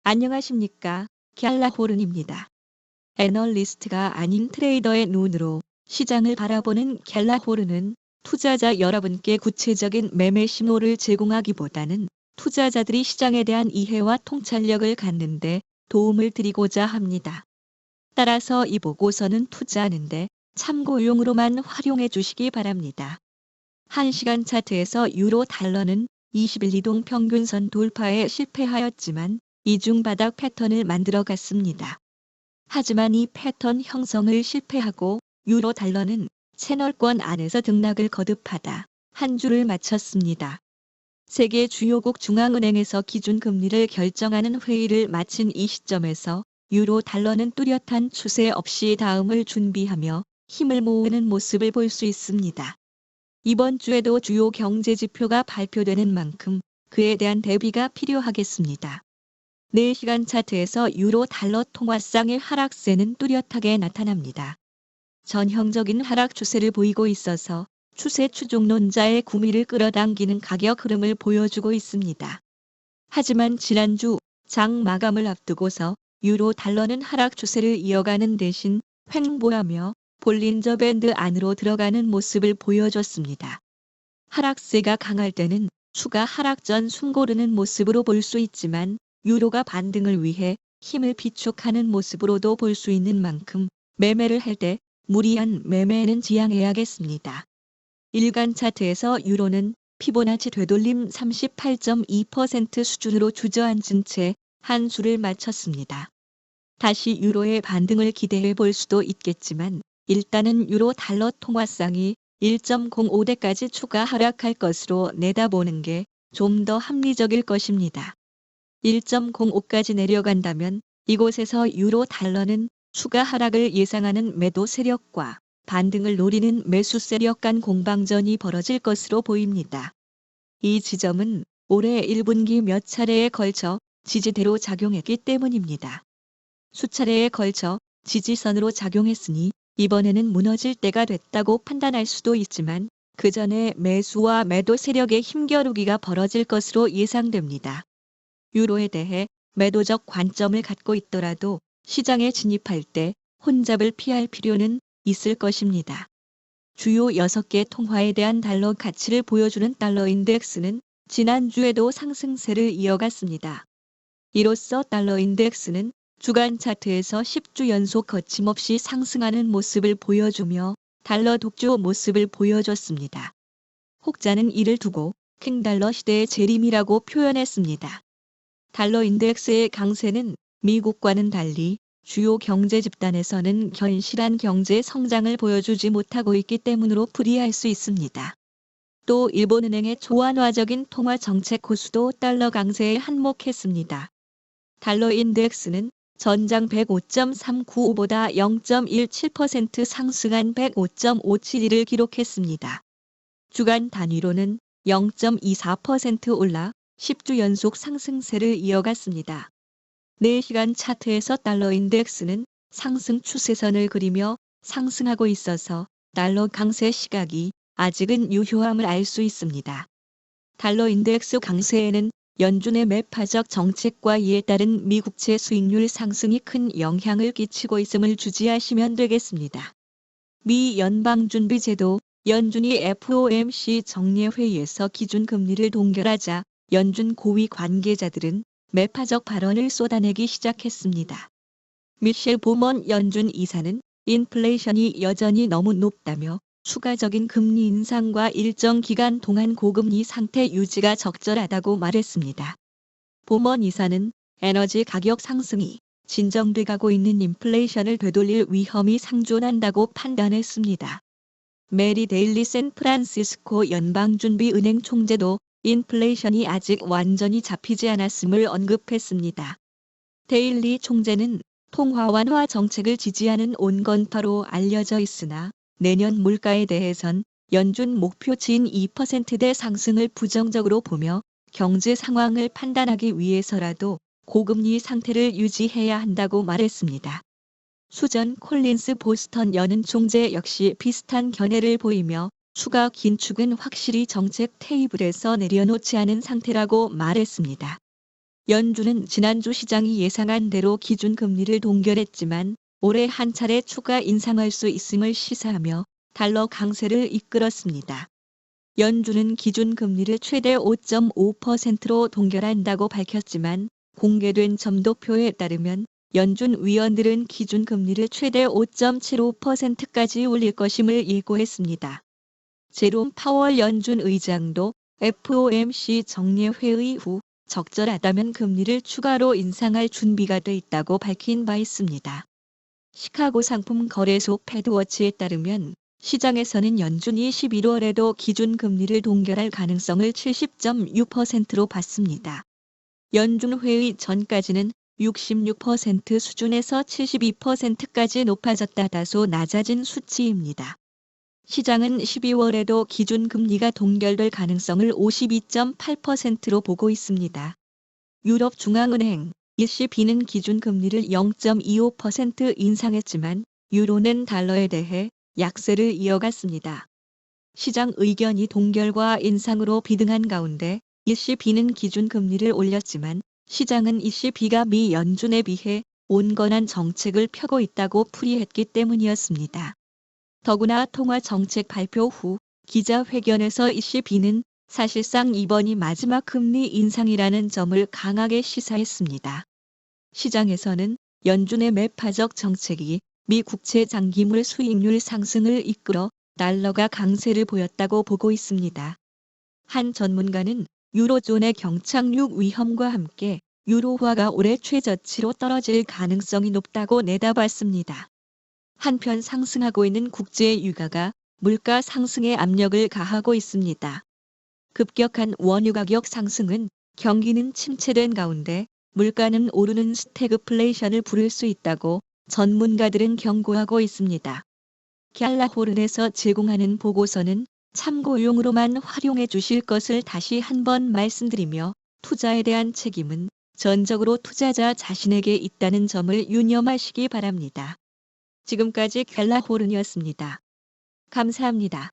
안녕하십니까. 갤라호른입니다. 애널리스트가 아닌 트레이더의 눈으로 시장을 바라보는 갤라호른은 투자자 여러분께 구체적인 매매 신호를 제공하기보다는 투자자들이 시장에 대한 이해와 통찰력을 갖는 데 도움을 드리고자 합니다. 따라서 이 보고서는 투자하는데 참고용으로만 활용해 주시기 바랍니다. 1시간 차트에서 유로 달러는 20일 이동 평균선 돌파에 실패하였지만 이중 바닥 패턴을 만들어 갔습니다. 하지만 이 패턴 형성을 실패하고 유로 달러는 채널권 안에서 등락을 거듭하다 한 줄을 마쳤습니다. 세계 주요국 중앙은행에서 기준금리를 결정하는 회의를 마친 이 시점에서 유로 달러는 뚜렷한 추세 없이 다음을 준비하며 힘을 모으는 모습을 볼 수 있습니다. 이번 주에도 주요 경제 지표가 발표되는 만큼 그에 대한 대비가 필요하겠습니다. 4시간 차트에서 유로 달러 통화상의 하락세는 뚜렷하게 나타납니다. 전형적인 하락 추세를 보이고 있어서 추세 추종론자의 구미를 끌어당기는 가격 흐름을 보여주고 있습니다. 하지만 지난주 장 마감을 앞두고서 유로 달러는 하락 추세를 이어가는 대신 횡보하며 볼린저 밴드 안으로 들어가는 모습을 보여줬습니다. 하락세가 강할 때는 추가 하락 전 숨고르는 모습으로 볼 수 있지만 유로가 반등을 위해 힘을 비축하는 모습으로도 볼 수 있는 만큼 매매를 할 때 무리한 매매는 지양해야겠습니다. 일간 차트에서 유로는 피보나치 되돌림 38.2% 수준으로 주저앉은 채 한 주를 마쳤습니다. 다시 유로의 반등을 기대해 볼 수도 있겠지만 일단은 유로 달러 통화상이 1.05대까지 추가 하락할 것으로 내다보는 게 좀 더 합리적일 것입니다. 1.05까지 내려간다면 이곳에서 유로 달러는 추가 하락을 예상하는 매도 세력과 반등을 노리는 매수 세력 간 공방전이 벌어질 것으로 보입니다. 이 지점은 올해 1분기 몇 차례에 걸쳐 지지대로 작용했기 때문입니다. 수차례에 걸쳐 지지선으로 작용했으니 이번에는 무너질 때가 됐다고 판단할 수도 있지만 그 전에 매수와 매도 세력의 힘겨루기가 벌어질 것으로 예상됩니다. 유로에 대해 매도적 관점을 갖고 있더라도 시장에 진입할 때 혼잡을 피할 필요는 있을 것입니다. 주요 6개 통화에 대한 달러 가치를 보여주는 달러 인덱스는 지난주에도 상승세를 이어갔습니다. 이로써 달러 인덱스는 주간 차트에서 10주 연속 거침없이 상승하는 모습을 보여주며 달러 독주 모습을 보여줬습니다. 혹자는 이를 두고 킹달러 시대의 재림이라고 표현했습니다. 달러 인덱스의 강세는 미국과는 달리 주요 경제 집단에서는 견실한 경제 성장을 보여주지 못하고 있기 때문으로 풀이할 수 있습니다. 또 일본은행의 초완화적인 통화 정책 호수도 달러 강세에 한몫했습니다. 달러 인덱스는 전장 105.395보다 0.17% 상승한 105.572를 기록했습니다. 주간 단위로는 0.24% 올라 10주 연속 상승세를 이어갔습니다. 4시간 차트에서 달러 인덱스는 상승 추세선을 그리며 상승하고 있어서 달러 강세 시각이 아직은 유효함을 알 수 있습니다. 달러 인덱스 강세에는 연준의 매파적 정책과 이에 따른 미국채 수익률 상승이 큰 영향을 끼치고 있음을 주지하시면 되겠습니다. 미 연방준비제도 연준이 FOMC 정례회의에서 기준금리를 동결하자 연준 고위 관계자들은 매파적 발언을 쏟아내기 시작했습니다. 미셸 보먼 연준 이사는 인플레이션이 여전히 너무 높다며 추가적인 금리 인상과 일정 기간 동안 고금리 상태 유지가 적절하다고 말했습니다. 보먼 이사는 에너지 가격 상승이 진정돼 가고 있는 인플레이션을 되돌릴 위험이 상존한다고 판단했습니다. 메리 데일리 샌프란시스코 연방준비은행 총재도 인플레이션이 아직 완전히 잡히지 않았음을 언급했습니다. 데일리 총재는 통화 완화 정책을 지지하는 온건파로 알려져 있으나 내년 물가에 대해선 연준 목표치인 2%대 상승을 부정적으로 보며 경제 상황을 판단하기 위해서라도 고금리 상태를 유지해야 한다고 말했습니다. 수전 콜린스 보스턴 연은 총재 역시 비슷한 견해를 보이며 추가 긴축은 확실히 정책 테이블에서 내려놓지 않은 상태라고 말했습니다. 연준은 지난주 시장이 예상한 대로 기준금리를 동결했지만 올해 한 차례 추가 인상할 수 있음을 시사하며 달러 강세를 이끌었습니다. 연준은 기준금리를 최대 5.5%로 동결한다고 밝혔지만 공개된 점도표에 따르면 연준 위원들은 기준금리를 최대 5.75%까지 올릴 것임을 예고했습니다. 제롬 파월 연준 의장도 FOMC 정례회의 후 적절하다면 금리를 추가로 인상할 준비가 돼 있다고 밝힌 바 있습니다. 시카고 상품 거래소 패드워치에 따르면 시장에서는 연준이 11월에도 기준금리를 동결할 가능성을 70.6%로 봤습니다. 연준 회의 전까지는 66% 수준에서 72%까지 높아졌다 다소 낮아진 수치입니다. 시장은 12월에도 기준금리가 동결될 가능성을 52.8%로 보고 있습니다. 유럽중앙은행 ECB는 기준금리를 0.25% 인상했지만 유로는 달러에 대해 약세를 이어갔습니다. 시장 의견이 동결과 인상으로 비등한 가운데 ECB는 기준금리를 올렸지만 시장은 ECB가 미 연준에 비해 온건한 정책을 펴고 있다고 풀이했기 때문이었습니다. 더구나 통화정책 발표 후 기자회견에서 ECB는 사실상 이번이 마지막 금리 인상이라는 점을 강하게 시사했습니다. 시장에서는 연준의 매파적 정책이 미 국채 장기물 수익률 상승을 이끌어 달러가 강세를 보였다고 보고 있습니다. 한 전문가는 유로존의 경착륙 위험과 함께 유로화가 올해 최저치로 떨어질 가능성이 높다고 내다봤습니다. 한편 상승하고 있는 국제 유가가 물가 상승에 압력을 가하고 있습니다. 급격한 원유 가격 상승은 경기는 침체된 가운데 물가는 오르는 스태그플레이션을 부를 수 있다고 전문가들은 경고하고 있습니다. 갤라호른에서 제공하는 보고서는 참고용으로만 활용해 주실 것을 다시 한번 말씀드리며 투자에 대한 책임은 전적으로 투자자 자신에게 있다는 점을 유념하시기 바랍니다. 지금까지 갤라호른이었습니다. 감사합니다.